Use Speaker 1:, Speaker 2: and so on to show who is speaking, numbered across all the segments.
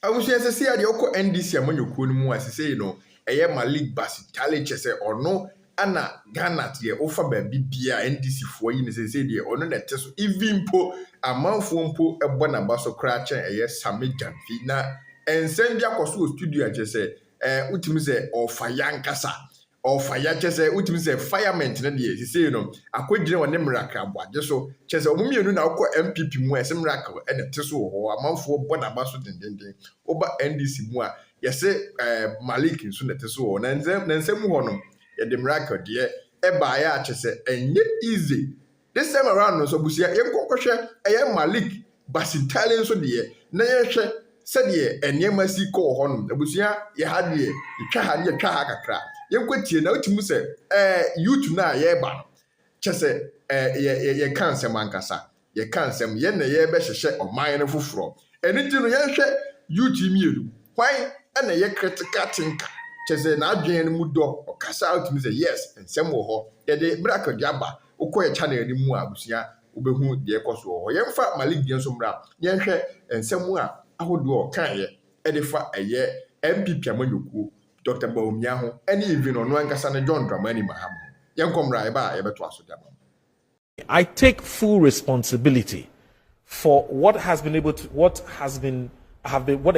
Speaker 1: I was just say the Oko NDC among your Kunimu as say, you know, a Malik basintale chese or no, Anna Ghana, the offer baby beer NDC for you, say, the honor that test even po a month po a bonabasso cratch and a yes, Sammy Jamfina, and send your studio, just say, which means or Fayankasa. Or fire chese which means a fireman na dey say you know akwagire won Miracle Aboagye so chese omumienu na akọ MPP mu ese Miracle e na teso ho amanfo bonaba so dendenden oba NDC mu a yese Malik nso na teso ho na nsem ho no ye de Miracle de e ba ya chese enye easy this time around no so busia ye kokwohwe eye Malik basintale nso de na ye hwe sɛdeɛ ɛnneɛma si kɔɔ hɔ nom abusua yɛ ha deɛ yɛtwa ha ne yɛtwa ha kakra yɛnkɔtie na wotumi sɛ youth na yɛba no kyɛ sɛ yɛka nsɛm ankasa yɛka nsɛm yɛn na yɛbɛhyehyɛ ɔman no foforɔ ɛno nti no yɛnhwɛ youth mmienu hwan ɛna yɛ critical thinker kyɛ sɛ n'adwene no mu dɔ ɔkasa wotumi sɛ yes nsɛm wɔ hɔ yɛde Miracle de aba wokɔ yɛ channel no mu a abusua wobɛhu deɛ ɛkɔ so wɔ hɔ yɛmfa Malik deɛ nso mmra yɛnhwɛ nsɛm a ahodo kan ye edifa eye MPP amanyokuo Dr. Baumia ho ene even ono ankasa ne John Dramani Mahama yenkomra eba ebeto aso dama.
Speaker 2: I take full responsibility for what the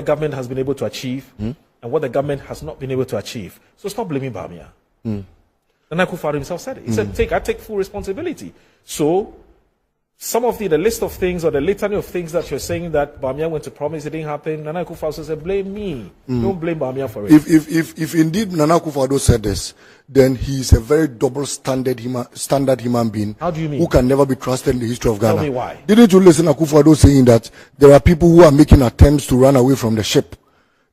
Speaker 2: government has been able to achieve and what the government has not been able to achieve. So stop blaming Baumia. And Akufo-Addo himself said it. He said, I take full responsibility. So some of the list of things or the litany of things that you're saying that Baumia went to promise it didn't happen, Nana Akufo-Addo said, blame me. Don't blame Baumia for it.
Speaker 3: If indeed Nana Akufo-Addo said this, then he is a very double standard human being.
Speaker 2: How do you mean?
Speaker 3: Who can never be trusted in the history of Ghana.
Speaker 2: Tell me why.
Speaker 3: Didn't you listen to Akufo-Addo saying that there are people who are making attempts to run away from the ship?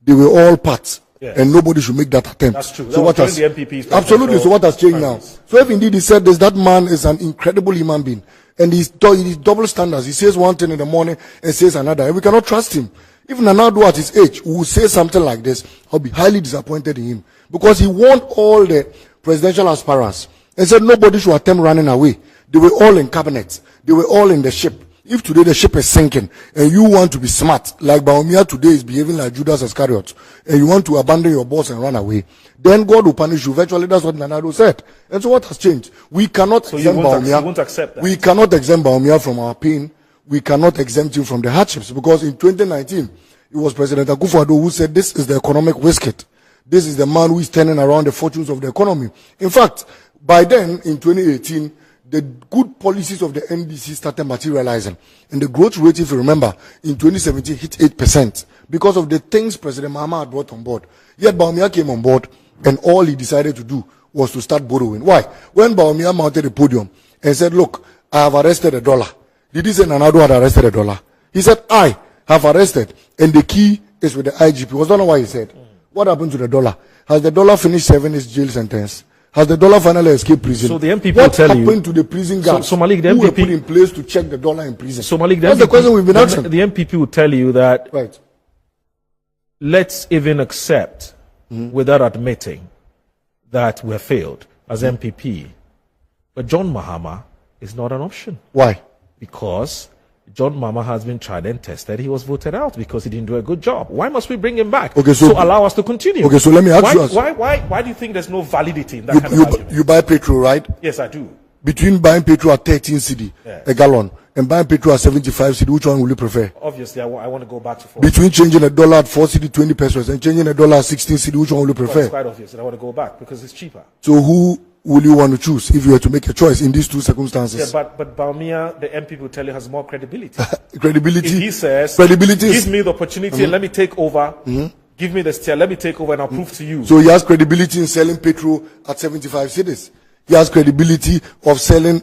Speaker 3: They were all parts. Yes. And nobody should make that attempt.
Speaker 2: That's true.
Speaker 3: So what has,
Speaker 2: the MPP's
Speaker 3: absolutely. So what has changed now? So if indeed he said this, that man is an incredible human being. And he's double standards. He says one thing in the morning and says another. And we cannot trust him. If Nana Addo at his age who will say something like this, I'll be highly disappointed in him. Because he warned all the presidential aspirants and said nobody should attempt running away. They were all in cabinet. They were all in the ship. If today the ship is sinking and you want to be smart, like Baumia today is behaving like Judas Iscariot, and you want to abandon your boss and run away, then God will punish you. Virtually, that's what Nana Addo said. And so what has changed? We cannot exempt Baumia.
Speaker 2: You won't accept that.
Speaker 3: We cannot exempt Baumia from our pain. We cannot exempt him from the hardships, because in 2019, it was President Akufo-Addo who said this is the economic whisket. This is the man who is turning around the fortunes of the economy. In fact, by then, in 2018, the good policies of the NDC started materializing. And the growth rate, if you remember, in 2017 hit 8% because of the things President Mahama had brought on board. Yet Baumia came on board and all he decided to do was to start borrowing. Why? When Baumia mounted the podium and said, look, I have arrested $1. Did he say Nana Addo had arrested $1? He said, I have arrested. And the key is with the IGP. Was that not what he said? What happened to the dollar? Has the dollar finished serving its jail sentence? Has the dollar finally escaped prison?
Speaker 2: So the MPP
Speaker 3: what
Speaker 2: will tell you.
Speaker 3: What happened to the prison guards
Speaker 2: so Malik, the
Speaker 3: who
Speaker 2: MPP,
Speaker 3: were put in place to check the dollar in prison?
Speaker 2: So Malik,
Speaker 3: that's the question we've been asking.
Speaker 2: The MPP will tell you that,
Speaker 3: right.
Speaker 2: Let's even accept, without admitting, that we're failed as MPP. But John Mahama is not an option.
Speaker 3: Why?
Speaker 2: Because John Mahama has been tried and tested. He was voted out because he didn't do a good job. Why must we bring him back?
Speaker 3: Okay, so
Speaker 2: allow us to continue.
Speaker 3: Okay, so let me ask you.
Speaker 2: Why do you think there's no validity in that kind of argument?
Speaker 3: You buy petrol, right?
Speaker 2: Yes, I do.
Speaker 3: Between buying petrol at 13 cedi a gallon and buying petrol at 75 cedi, which one will you prefer?
Speaker 2: Obviously, I want to go back to 4.
Speaker 3: Between changing $1 at 4 cedi 20 pesos and changing $1 at 16 cedi, which one will you prefer?
Speaker 2: Well, it's quite obvious that I want to go back because it's cheaper.
Speaker 3: So who will you want to choose if you were to make a choice in these two circumstances?
Speaker 2: Yeah, but Baumia, the MP will tell you, has more credibility.
Speaker 3: Credibility.
Speaker 2: If he says,
Speaker 3: credibility
Speaker 2: give me the opportunity and let me take over. Give me the steer, let me take over and I'll prove to you.
Speaker 3: So he has credibility in selling petrol at 75 cedis. He has credibility of selling,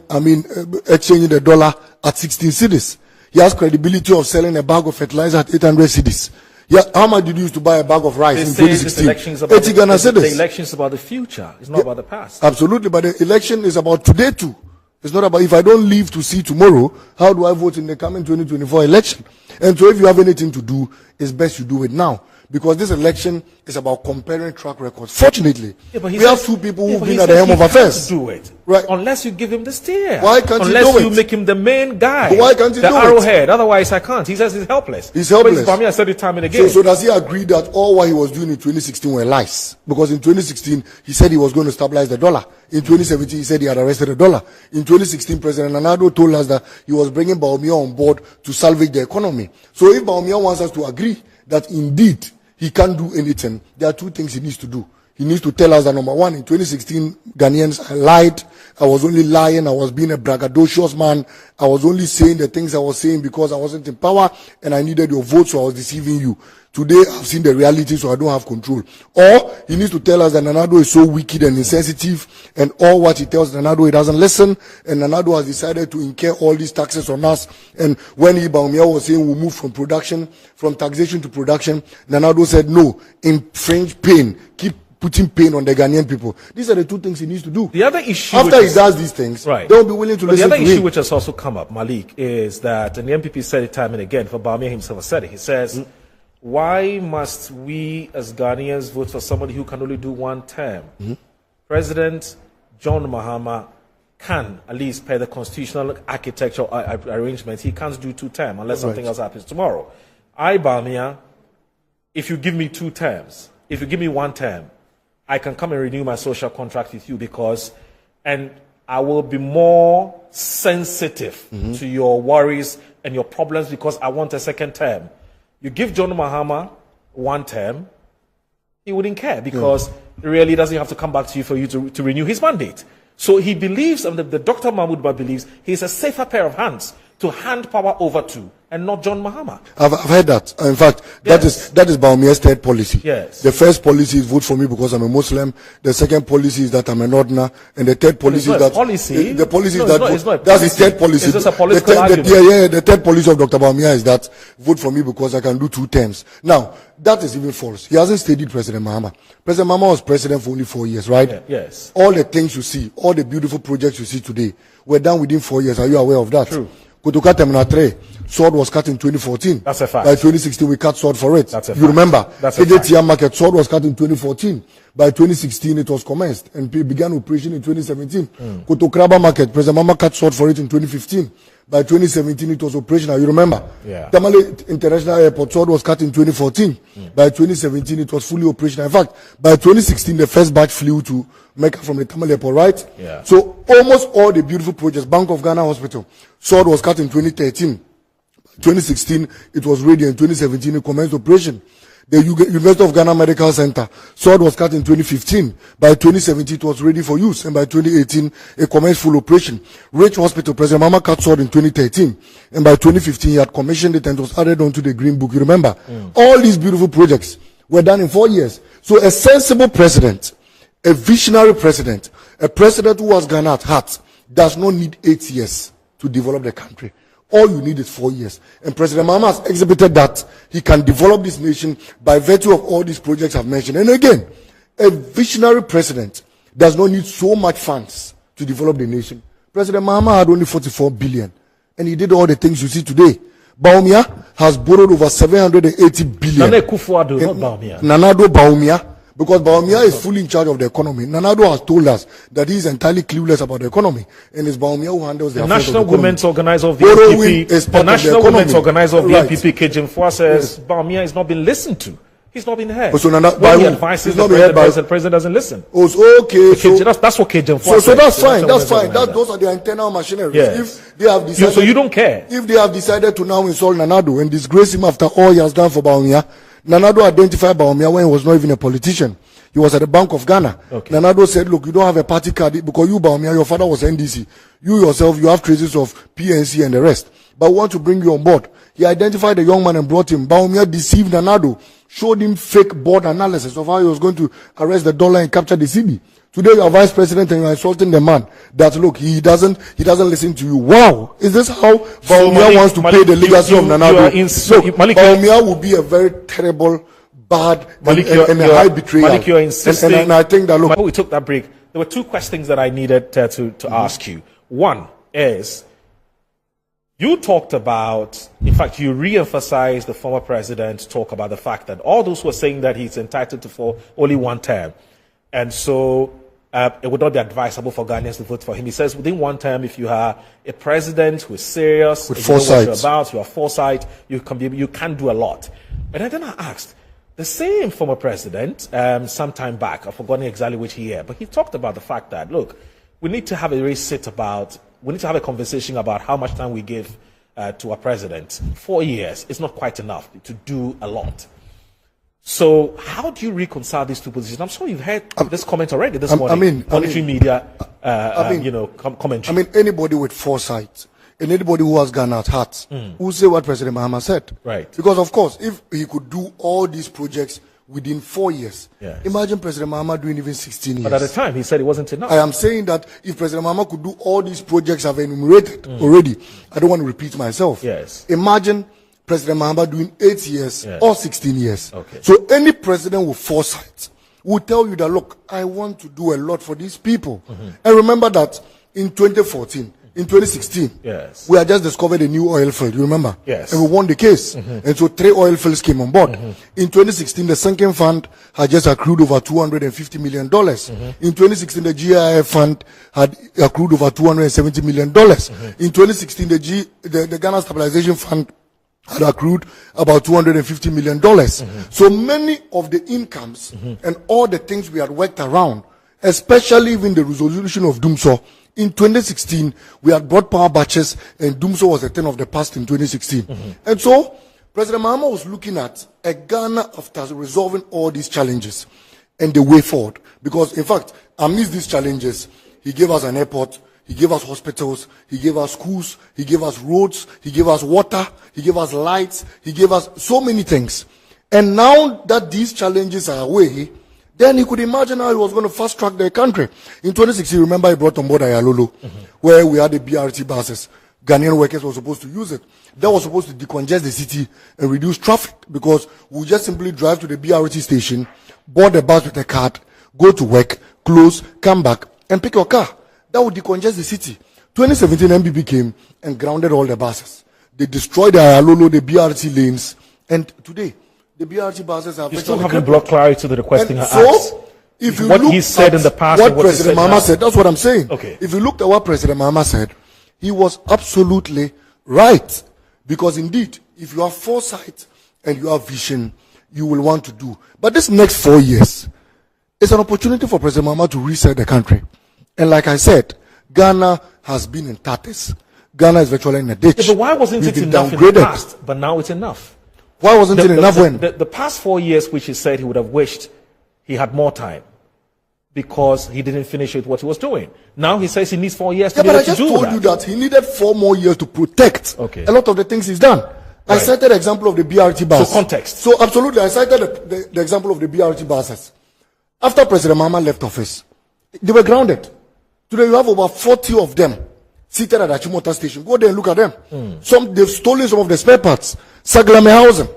Speaker 3: exchanging the dollar at 16 cedis. He has credibility of selling a bag of fertilizer at 800 cedis. Yeah, how much did you use to buy a bag of rice in 2016? 80 Ghana cedis.
Speaker 2: The election is about the future. It's not about the past.
Speaker 3: Absolutely, but the election is about today too. It's not about if I don't live to see tomorrow, how do I vote in the coming 2024 election? And so if you have anything to do, it's best you do it now. Because this election is about comparing track records. Fortunately, we have two people who've been at the helm of affairs.
Speaker 2: Do it,
Speaker 3: right?
Speaker 2: Unless you give him the steer.
Speaker 3: Why can't he do it?
Speaker 2: Unless you make him the main guy.
Speaker 3: But why can't he
Speaker 2: the
Speaker 3: do
Speaker 2: arrowhead. Otherwise, I can't. He says he's helpless.
Speaker 3: He's helpless.
Speaker 2: But I said it time and again.
Speaker 3: So does he agree that all what he was doing in 2016 were lies? Because in 2016, he said he was going to stabilize the dollar. In 2017, he said he had arrested the dollar. In 2016, President Nana-Addo told us that he was bringing Bawumia on board to salvage the economy. So if Bawumia wants us to agree that indeed he can't do anything, there are two things he needs to do. He needs to tell us that, number one, in 2016, Ghanaians, I lied. I was only lying. I was being a braggadocious man. I was only saying the things I was saying because I wasn't in power and I needed your vote, so I was deceiving you. Today, I've seen the reality, so I don't have control. Or he needs to tell us that Nana-Addo is so wicked and insensitive, and all what he tells Nana-Addo, he doesn't listen, and Nana-Addo has decided to incur all these taxes on us. And when Bawumia was saying we'll move from taxation to production, Nana-Addo said no, infringe pain, keep putting pain on the Ghanaian people. These are the two things he needs to do.
Speaker 2: The other issue,
Speaker 3: after he does these things,
Speaker 2: right,
Speaker 3: they'll be willing to listen to him.
Speaker 2: The other issue which has also come up, Malik, is that, and the MPP said it time and again, for Bawumia himself has said it, he says, why must we as Ghanaians vote for somebody who can only do one term? President John Mahama can, at least per the constitutional architectural arrangement, he can't do 2 terms unless something else happens tomorrow. Bawumia, if you give me 2 terms, if you give me 1 term, I can come and renew my social contract with you and I will be more sensitive to your worries and your problems because I want a 2nd term. You give John Mahama 1 term, he wouldn't care because he really doesn't have to come back to you for you to renew his mandate. So he believes, and the Dr. Mahmoud Ba believes, he's a safer pair of hands to hand power over to, and not John Mahama. I've
Speaker 3: heard that. In fact, that is Bawumia's 3rd policy.
Speaker 2: Yes.
Speaker 3: The first policy is vote for me because I'm a Muslim. The 2nd policy is that I'm a Northerner, and the 3rd policy is that
Speaker 2: policy.
Speaker 3: The policy
Speaker 2: no,
Speaker 3: is that
Speaker 2: it's not
Speaker 3: that's his 3rd policy.
Speaker 2: It's just a political argument.
Speaker 3: The 3rd policy of Dr. Bawumia is that vote for me because I can do 2 terms. Now that is even false. He hasn't studied President Mahama. President Mahama was president for only 4 years, right?
Speaker 2: Yeah, yes.
Speaker 3: All the things you see, all the beautiful projects you see today, were done within 4 years. Are you aware of that?
Speaker 2: True.
Speaker 3: Kotoka Terminal 3, sword was cut in 2014.
Speaker 2: That's a fact.
Speaker 3: By 2016, we cut sword for it.
Speaker 2: That's a fact.
Speaker 3: You remember?
Speaker 2: That's a fact.
Speaker 3: AJTR market, sword was cut in 2014. By 2016, it was commenced and began operation in 2017. Kotokraba market, President Mama cut sword for it in 2015. By 2017, it was operational. You remember?
Speaker 2: Yeah.
Speaker 3: Tamale International Airport, sword was cut in 2014. By 2017, it was fully operational. In fact, by 2016, the first batch flew to Mecca from the Tamale Airport, right?
Speaker 2: Yeah.
Speaker 3: So almost all the beautiful projects, Bank of Ghana Hospital, sword was cut in 2013. 2016, it was ready. In 2017, it commenced operation. The University of Ghana Medical Center, sword was cut in 2015. By 2017, it was ready for use. And by 2018, it commenced full operation. Rich Hospital, President Mama cut sword in 2013. And by 2015, he had commissioned it and it was added onto the Green Book. You remember? All these beautiful projects were done in 4 years. So a sensible president, a visionary president, a president who has Ghana at heart, does not need 8 years to develop the country. All you need is 4 years. And President Mahama has exhibited that he can develop this nation by virtue of all these projects I've mentioned. And again, a visionary president does not need so much funds to develop the nation. President Mahama had only 44 billion. And he did all the things you see today. Bawumia has borrowed over 780 billion.
Speaker 2: Nana Akufo-Addo, not Bawumia.
Speaker 3: Nana-Addo Bawumia. Because Bawumia is fully in charge of the economy. Nana-Addo has told us that he is entirely clueless about the economy. And it's Bawumia who handles the affairs of the
Speaker 2: National
Speaker 3: economy.
Speaker 2: Women's Organizer of the
Speaker 3: Borrowing
Speaker 2: NPP,
Speaker 3: is
Speaker 2: the
Speaker 3: part of the
Speaker 2: National Women's
Speaker 3: economy.
Speaker 2: Organizer of the
Speaker 3: Right.
Speaker 2: NPP, Kejim Fua, says Bawumia has not been listened to. He's not been heard.
Speaker 3: So Nana- by
Speaker 2: when he
Speaker 3: whom?
Speaker 2: advises
Speaker 3: He's
Speaker 2: the
Speaker 3: not been heard
Speaker 2: president,
Speaker 3: by-
Speaker 2: the president doesn't listen.
Speaker 3: Oh, so, okay. So,
Speaker 2: That's what Kejim Fua
Speaker 3: so
Speaker 2: says.
Speaker 3: that's
Speaker 2: The
Speaker 3: fine.
Speaker 2: National
Speaker 3: That's
Speaker 2: Women's
Speaker 3: fine.
Speaker 2: Organizer.
Speaker 3: Those are the internal machineries.
Speaker 2: Yes.
Speaker 3: If they have decided,
Speaker 2: So you don't care.
Speaker 3: If they have decided to now insult Nana-Addo and disgrace him after all he has done for Bawumia, Nana-Addo identified Bawumia when he was not even a politician. He was at the Bank of Ghana.
Speaker 2: Okay.
Speaker 3: Nana-Addo said, look, you don't have a party card because you, Bawumia, your father was NDC. You yourself, you have traces of PNC and the rest. But we want to bring you on board. He identified the young man and brought him. Bawumia deceived Nana-Addo, showed him fake board analysis of how he was going to arrest the dollar and capture the CB. Today you are vice president and you are insulting the man that, look, he doesn't listen to you. Wow. Is this how Bawumia wants to pay the legacy of Nana-Addo? Bawumia will be a very terrible, bad, and a high betrayer.
Speaker 2: Malik, you're insisting.
Speaker 3: And I think that, look.
Speaker 2: Before we took that break, there were 2 questions that I needed to ask you. One is, you talked about, in fact, you re-emphasized the former president's talk about the fact that all those who are saying that he's entitled to for only one term, and so it would not be advisable for Ghanaians to vote for him. He says within one term, if you are a president who is serious,
Speaker 3: with
Speaker 2: you know
Speaker 3: foresight,
Speaker 2: what you're about, you have foresight, you can do a lot. But then I asked, the same former president, some time back, I've forgotten exactly which year, but he talked about the fact that, look, we need to have a conversation about how much time we give to our president. 4 years is not quite enough to do a lot. So how do you reconcile these two positions? I'm sure you've heard this comment already this morning. Monetary media, commentary.
Speaker 3: I mean, anybody with foresight and anybody who has Ghana at heart will say what President Mahama said.
Speaker 2: Right.
Speaker 3: Because, of course, if he could do all these projects within 4 years,
Speaker 2: yes,
Speaker 3: imagine President Mahama doing even 16 years.
Speaker 2: But at the time, he said it wasn't enough.
Speaker 3: I am saying that if President Mahama could do all these projects I've enumerated already, I don't want to repeat myself.
Speaker 2: Yes.
Speaker 3: Imagine President Mahama doing 8 years or 16 years.
Speaker 2: Okay.
Speaker 3: So any president with foresight will tell you that, look, I want to do a lot for these people. And remember that in 2014, in 2016,
Speaker 2: yes,
Speaker 3: we had just discovered a new oil field, you remember?
Speaker 2: Yes.
Speaker 3: And we won the case. And so 3 oil fields came on board. In 2016, the sinking fund had just accrued over $250 million. In 2016, the GIF fund had accrued over $270 million. In 2016, the Ghana Stabilization Fund had accrued about $250 million. So many of the incomes and all the things we had worked around, especially even the resolution of Dumso, in 2016, we had brought power batches, and Dumso was a thing of the past in 2016. And so, President Mahama was looking at a Ghana after resolving all these challenges and the way forward. Because, in fact, amidst these challenges, he gave us an airport, he gave us hospitals, he gave us schools, he gave us roads, he gave us water, he gave us lights, he gave us so many things. And now that these challenges are away, then he could imagine how he was going to fast track the country. In 2016, remember he brought on board Ayalolo, where we had the BRT buses. Ghanaian workers were supposed to use it. That was supposed to decongest the city and reduce traffic, because we just simply drive to the BRT station, board the bus with a card, go to work, close, come back, and pick your car. That would decongest the city. 2017, MBB came and grounded all the buses. They destroyed the Ayalolo, the BRT lanes, and today, the BRT buses are...
Speaker 2: You still haven't brought clarity to the question I asked.
Speaker 3: So, if you
Speaker 2: what
Speaker 3: look
Speaker 2: he said in the past,
Speaker 3: what President Mahama said, that's what I'm saying.
Speaker 2: Okay.
Speaker 3: If you looked at what President Mahama said, he was absolutely right. Because indeed, if you have foresight and you have vision, you will want to do. But this next 4 years is an opportunity for President Mahama to reset the country. And like I said, Ghana has been in tatters. Ghana is virtually in a ditch.
Speaker 2: Yeah, but why wasn't it enough in the past? But now it's enough.
Speaker 3: Why wasn't it enough when?
Speaker 2: The past 4 years, which he said he would have wished he had more time because he didn't finish with what he was doing. Now he says he needs 4 years to do that.
Speaker 3: But I just told you that he needed 4 more years to protect a lot of the things he's done. I cited the example of the BRT bus.
Speaker 2: So context.
Speaker 3: So absolutely, I cited the example of the BRT buses. After President Mahama left office, they were grounded. Today you have about 40 of them seated at Achimota station. Go there and look at them. They've stolen some of the spare parts. Saglame housing.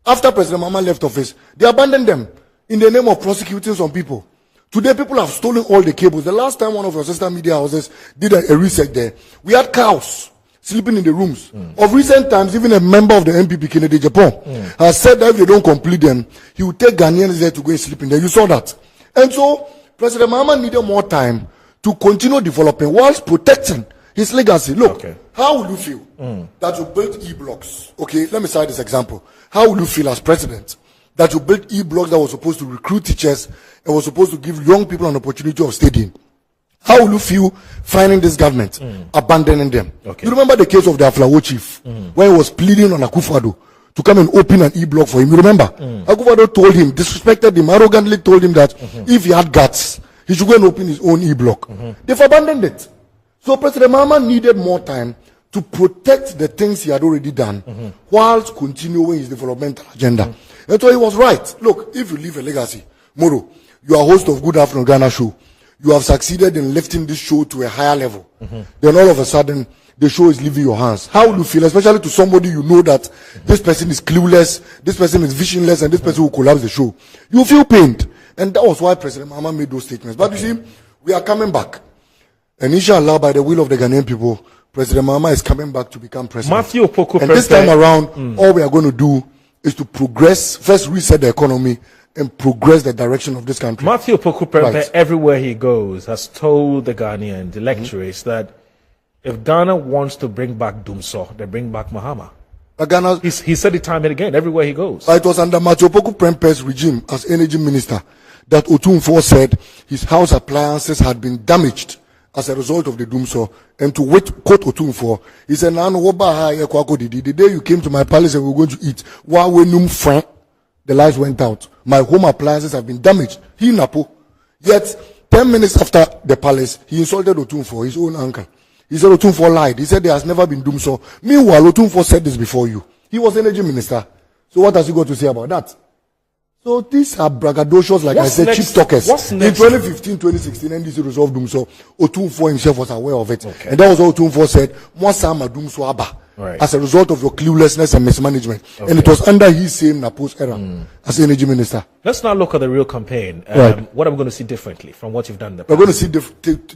Speaker 3: After President Mahama left office, they abandoned them in the name of prosecuting some people. Today, people have stolen all the cables. The last time one of your sister media houses did a research there, we had cows sleeping in the rooms. Of recent times, even a member of the MPP, Kennedy Japan, has said that if they don't complete them, he will take Ghanaians there to go and sleep in there. You saw that. And so, President Mahama needed more time to continue developing whilst protecting his legacy. Look, how would you feel that you built E-blocks? Okay, let me cite this example. How would you feel as president that you built E-blocks that was supposed to recruit teachers and was supposed to give young people an opportunity of studying? How will you feel finding this government abandoning them? You remember the case of the Aflawo chief when he was pleading on Akufo-Addo to come and open an E-block for him? You remember? Akufo-Addo told him, disrespected him, arrogantly told him that if he had guts, he should go and open his own E-block. They've abandoned it. So President Mahama needed more time to protect the things he had already done whilst continuing his developmental agenda. And so he was right. Look, if you leave a legacy, Moro, you are host of Good Afternoon Ghana show. You have succeeded in lifting this show to a higher level. Then all of a sudden, the show is leaving your hands. How will you feel, especially to somebody you know that this person is clueless, this person is visionless, and this person will collapse the show? You feel pained. And that was why President Mahama made those statements. But you see, we are coming back. And inshallah, by the will of the Ghanaian people, President Mahama is coming back to become president.
Speaker 2: Matthew Opoku
Speaker 3: and this time around, all we are going to do is to progress, first reset the economy and progress the direction of this country.
Speaker 2: Matthew Opoku everywhere he goes, has told the Ghanaian, the electorates, that if Ghana wants to bring back Dumso, they bring back Mahama. He said it time and again, everywhere he goes.
Speaker 3: It was under Matthew Opoku Prempeh's regime as energy minister that Otumfuo said his house appliances had been damaged as a result of the Dumso. And to quote Otumfuo, he said, the day you came to my palace and we were going to eat, the lights went out. My home appliances have been damaged. He napo. Yet, 10 minutes after the palace, he insulted Otumfuo, his own uncle. He said Otumfuo lied. He said there has never been Dumso. Meanwhile, Otumfuo said this before you. He was energy minister. So what has he got to say about that? So these are braggadocious, like I said, cheap talkers. In 2015, 2016, NDC resolved Dumso. Otumfuo himself was aware of it. Okay. And that was what Otumfuo said. Mwasama Dumso Aba. Right. As a result of your cluelessness and mismanagement. Okay. And it was under his same Napo's era as energy minister.
Speaker 2: Let's now look at the real campaign. What are we going to see differently from what you've done in the past?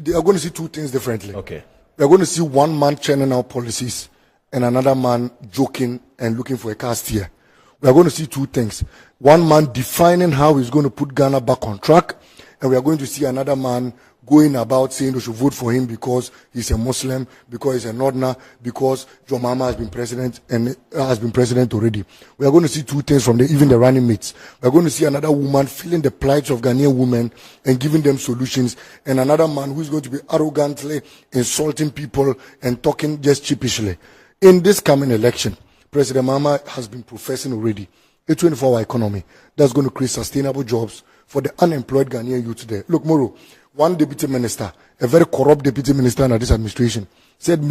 Speaker 3: They are going to see two things differently.
Speaker 2: Okay.
Speaker 3: We're going to see one man churning out policies and another man joking and looking for a car steer. We are going to see two things. One man defining how he's going to put Ghana back on track, and we are going to see another man going about saying we should vote for him because he's a Muslim, because he's a Northerner, because John Mahama has been president and has been president already. We are going to see two things from even the running mates. We are going to see another woman feeling the plight of Ghanaian women and giving them solutions, and another man who is going to be arrogantly insulting people and talking just cheapishly. In this coming election, President Mahama has been professing already a 24-hour economy that's going to create sustainable jobs for the unemployed Ghanaian youth there. Look, Moro, one deputy minister, a very corrupt deputy minister under this administration, said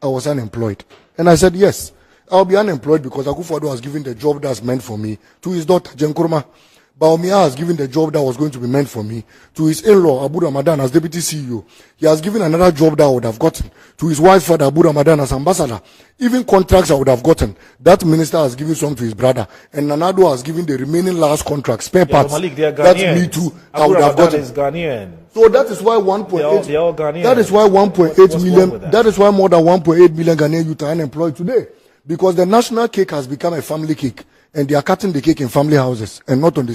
Speaker 3: I was unemployed. And I said, yes, I'll be unemployed because Akufo-Addo has given the job that's meant for me to his daughter, Jen Kurma. Baumia has given the job that was going to be meant for me to his in-law, Abu Ramadan, as deputy CEO. He has given another job that I would have gotten to his wife's father, Abu Ramadan, as ambassador. Even contracts I would have gotten. That minister has given some to his brother. And Nanado has given the remaining last contract, spare parts. That's me too. I would have gotten.
Speaker 2: Is Ghanaian.
Speaker 3: So that is why 1.8. That is why 1.8 million. That is why more than 1.8 million Ghanaian youth are unemployed today, because the national cake has become a family cake, and they are cutting the cake in family houses and not on the